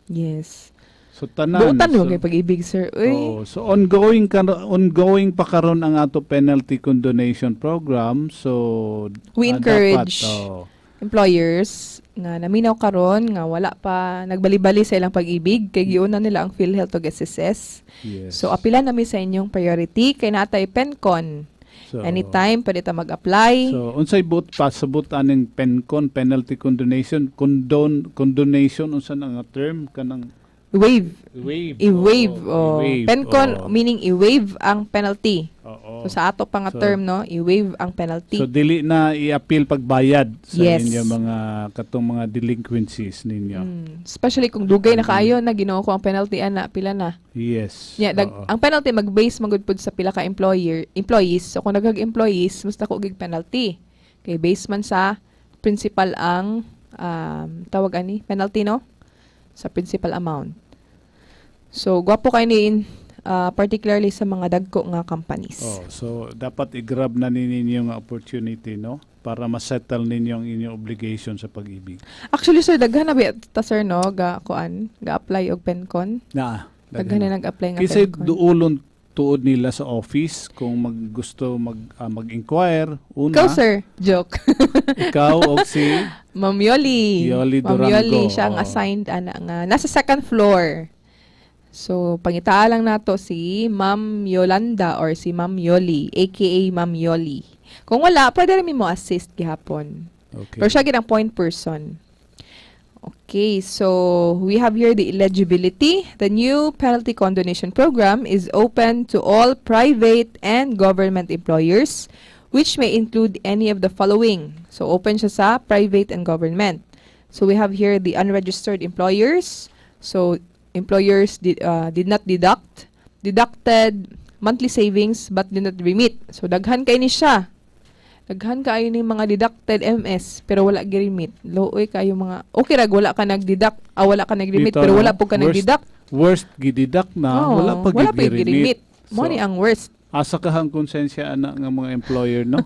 Yes. So tanan. Buutan mo kay pag-ibig, sir. Uy. So ongoing pa karon ang ato penalty condonation program. So We encourage dapat, employers nga naminaw karon nga wala pa nagbali-bali sa ilang pag-ibig kay giuna nila ang PhilHealth ug SSS. yes. So apila nami sa inyong priority kay natay PENCON. So, Anytime pwede ta mag-apply. So unsay pasabot aning PENCON penalty condonation unsa na nga term kanang Waive. i-waive. PENCON meaning i-waive ang penalty. Oo. So sa ato pa nga So, term no, i-waive ang penalty. So dili na i-appeal pagbayad sa Yes. inyo mga katong mga delinquencies ninyo. Especially kung dugay na kaayo na Ginoo ko ang penalty ana pila na. Yes. Yeah, Oo. ang penalty mag-base magud pud sa pila ka employees. So kung daghang-employees, musta ko gig penalty. Kay base man sa principal ang tawag ani penalty no sa principal amount. So gwapo kay ni particularly sa mga dagko nga companies. Oh, so dapat i-grab na ninyo nga opportunity, no? Para ma-settle ninyo ang inyong obligation sa pag-ibig. Actually sir daghan na ba ta sir no ga-apply og PENCON. Daghan na nag-apply nga Kasi PENCON. duulon tuod nila sa office kung gusto mag-inquire. Una, Ikaw sir, joke. ikaw o si Ma'am Yoli. Yoli Ma'am Durango. Yoli siya ang Oo. assigned ana nga nasa second floor. So pangitaa lang nato si Ma'am Yolanda or si Ma'am Yoli aka Ma'am Yoli. Kung wala, pwede rin mo assist gihapon. Okay. Pero siya ginang point person. Okay, so we have here the eligibility. The new penalty condonation program is open to all private and government employers, which may include any of the following. So open siya sa private and government. So we have here the unregistered employers. So employers did not deducted monthly savings but did not remit. So daghan kay ni siya. Daghan kaayo ni mga deducted MS pero wala gi-remit. Looy kayo mga okay ra wala ka wala ka nag-remit Dito, pero wala no? po ka nag-deduct. Worst gididak na, wala pa wala pa gi-remit. Mo ni ang worst. Asa ka hang konsensya ana nga mga employer, no?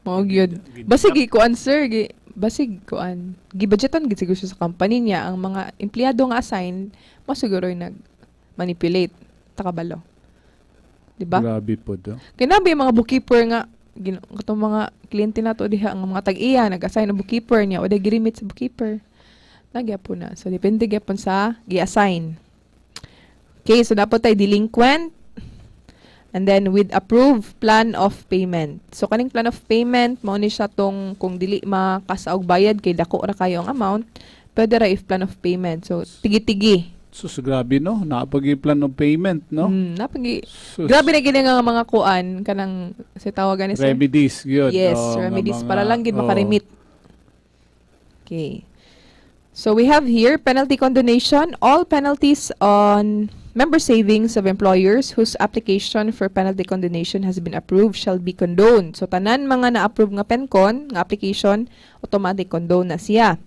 Mao gyud. Basig kuan sir, basig kuan. Gibudgetan gid siguro siya sa company niya ang mga empleyado nga assign mo siguro nag manipulate takabalo. Diba? Grabe po do. Kinabi yung mga bookkeeper nga katong mga kliyente nato diha ang mga tag-iya nag-assign ng bookkeeper niya o day girimit sa bookkeeper. Nagyapon na. So depende gyapon sa gi-assign. Okay, so dapat tay delinquent and then with approved plan of payment. So kaning plan of payment mao ni siya tong kung dili makasaog bayad kay dako ra kayo ang amount, pwede ra if plan of payment. So tigi-tigi. Sus, grabe, no? Napag-plan of payment, no? Sus. Grabe na gini nga mga kuan kanang sa tawagan ni sir. Remedies, yun. Yes, Oh, remedies nga para lang gid oh. makarimit. Okay. So we have here penalty condonation. All penalties on member savings of employers whose application for penalty condonation has been approved shall be condoned. So tanan mga na-approve nga PENCON nga application, automatic condone na siya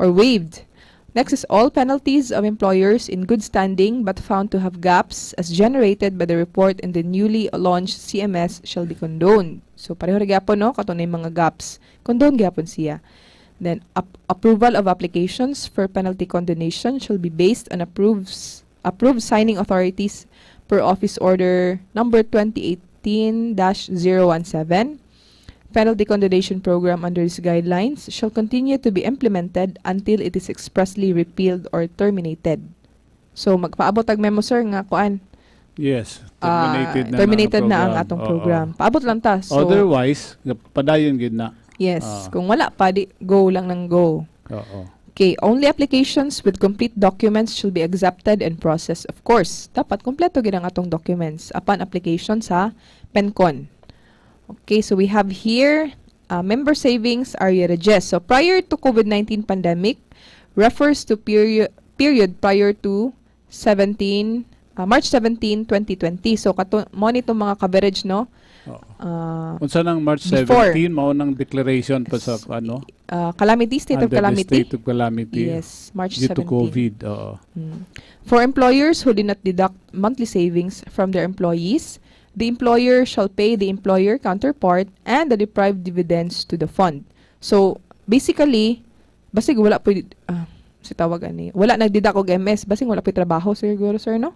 or waived. Next is all penalties of employers in good standing but found to have gaps as generated by the report in the newly launched CMS shall be condoned. So pareho ra gyapon no kato na yung mga gaps. Condone gyapon siya. Then approval of applications for penalty condonation shall be based on approved signing authorities per Office Order number 2018-017. Penalty condonation program under these guidelines shall continue to be implemented until it is expressly repealed or terminated. So magpaabot tag memo sir nga kuan. Yes, terminated na ang atong program. Paabot lang ta. So otherwise, padayon gid na. yes, kung wala pa di go lang ng go. Oo. Okay, only applications with complete documents should be accepted and processed. Of course, dapat kompleto gid ang atong documents upon application sa PENCON. Okay, so we have here member savings are registered. So prior to COVID-19 pandemic refers to period prior to March 17, 2020. So mo nito mga coverage no. Unsa nang March 17 mao nang declaration pa sa ano? Calamity, state of Under calamity. the state of calamity. Yes, March due 17. to COVID. For employers who did not deduct monthly savings from their employees, the employer shall pay the employer counterpart and the deprived dividends to the fund. So, basically, basig wala po, si tawag ani, wala nagdidak og MS, basig wala po trabaho, siguro, sir, no?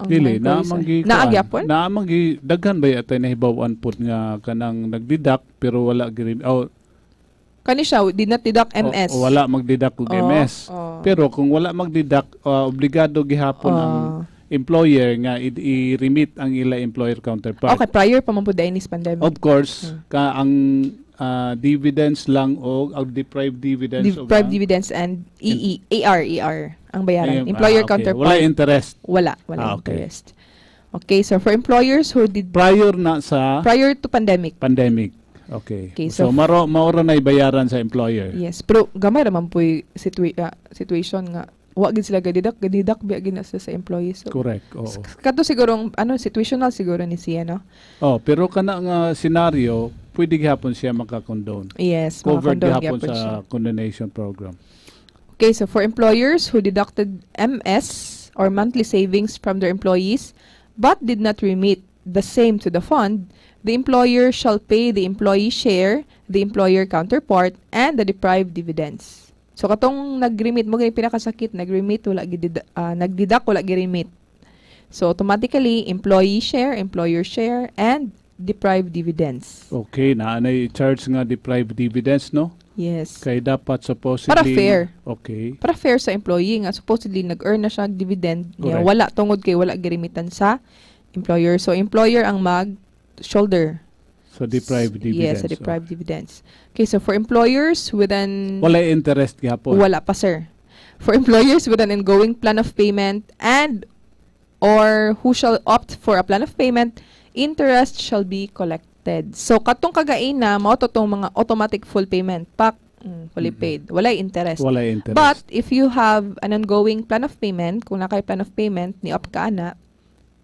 Dili, naamanggi Naagyapon? Naamanggi, daghan ba yata nahibawan po nga kanang nagdidak pero wala girim. Kani siya, did not deduct MS. Wala magdidak og MS. Pero kung wala magdidak, obligado gihapon ang employer nga i-remit ang ila employer counterpart. Okay, prior pa man po dahil this pandemic. Of course, ka ang dividends lang o deprived dividends dividends and ER ang bayaran. Employer okay. counterpart. Wala interest. Wala Okay. interest. Okay, so for employers who did Prior to pandemic. Okay. Okay, So maura na ibayaran sa employer. Yes, pero gamay naman po yung situation nga wa gid sila gadidak biya gid na sa employees. So, Correct. Oo. Kato siguro situational siguro ni siya no. Pero kana nga scenario, pwede gihapon siya maka-condone. Yes, Covered makakondone gihapon gyapon sa siya. condonation program. Okay, so for employers who deducted MS or monthly savings from their employees but did not remit the same to the fund, the employer shall pay the employee share, the employer counterpart, and the deprived dividends. So katong nag-remit mo gay pinakasakit, nag-remit wala nagdidak wala gi-remit. So automatically employee share, employer share, and deprived dividends. Okay, naanay charge nga deprived dividends, no? Yes. Kay dapat supposedly Para fair. Okay. Para fair sa employee nga supposedly nag-earn na siya dividend niya, Correct. wala tungod kay wala girimitan sa employer. So employer ang mag-shoulder. So deprived dividends. Yes, sa deprived dividends. Okay, so for employers with an Wala interest gihapon. wala pa sir. For employers with an ongoing plan of payment and or who shall opt for a plan of payment, interest shall be collected. So katong kagaina mao to tong mga automatic full payment pak Fully paid. Walay interest. Wala interest. But if you have an ongoing plan of payment, kung nakay plan of payment ni op ka ana,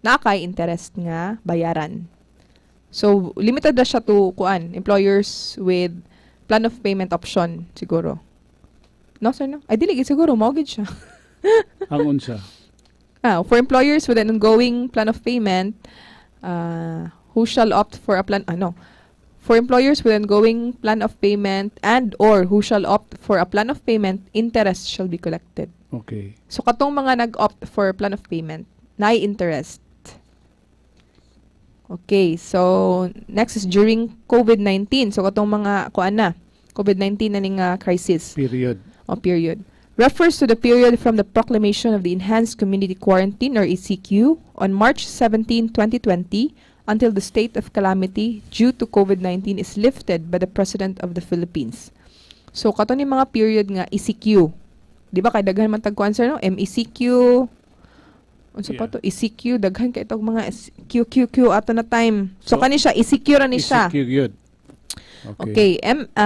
nakay interest nga bayaran. So limited na siya to employers with plan of payment option siguro. No sir no? Ay dili gid siguro mortgage siya. Ang unsa? For employers with an ongoing plan of payment, who shall opt for a plan for employers with ongoing plan of payment and or who shall opt for a plan of payment, interest shall be collected. Okay. So katong mga nag-opt for plan of payment, naay interest. Okay, so next is during COVID-19. So katong mga COVID-19 na ning crisis Period. o period. Refers to the period from the proclamation of the Enhanced Community Quarantine or ECQ on March 17, 2020 until the state of calamity due to COVID-19 is lifted by the President of the Philippines. So kato ni mga period nga ECQ. Di ba kay daghan man tag answer no? MECQ. Unsa pa to? ECQ daghan kay tog mga QQQ ato na time. So kani siya ECQ ra ni siya. ECQ yun. Okay.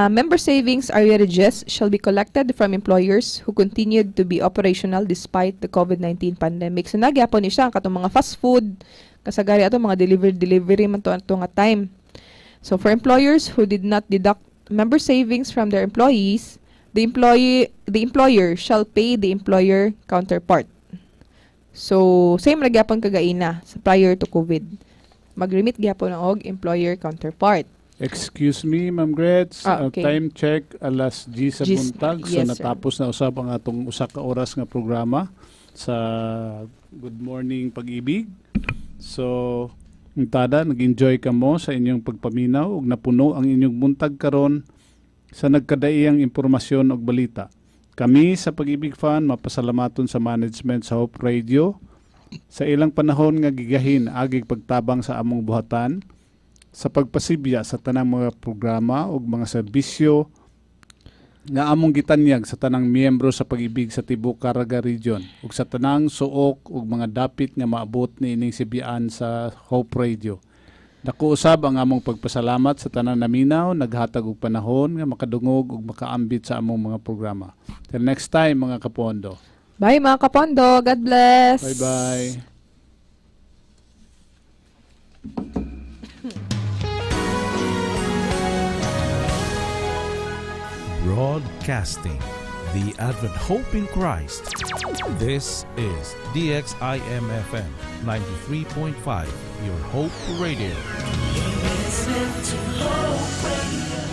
Member savings arrearages shall be collected from employers who continued to be operational despite the COVID-19 pandemic. So nagyapon ni siya katong mga fast food, kasagari ato mga delivery man to nga time. So for employers who did not deduct member savings from their employees, the employer shall pay the employer counterpart. So same ra gyapon kagaina sa prior to COVID. Mag-remit gyapon og employer counterpart. Excuse me, Ma'am Gretz. Okay. Time check, alas 10 sa Gis- buntag. So yes, sir. natapos na usab ang atong usa ka oras nga programa sa Good Morning Pag-ibig. So, tada, nag-enjoy ka mo sa inyong pagpaminaw ug napuno ang inyong buntag karon sa nagkadaiyang impormasyon ug balita. Kami sa Pag-ibig Fan mapasalamaton sa management sa Hope Radio sa ilang panahon nga gigahin agig pagtabang sa among buhatan sa pagpasibya sa tanang mga programa ug mga serbisyo nga among gitanyag sa tanang miyembro sa Pag-ibig sa Tibuok Caraga Region ug sa tanang suok ug mga dapit nga maabot niining sibyaan sa Hope Radio. Dako usab ang among pagpasalamat sa tanang naminaw naghatag og panahon nga makadungog ug makaambit sa among mga programa. Till next time mga kapondo. Bye mga kapondo. God bless. Bye-bye. Broadcasting the Advent Hope in Christ. This is DXIM-FM 93.5, your Hope Radio. Listen to Hope Radio.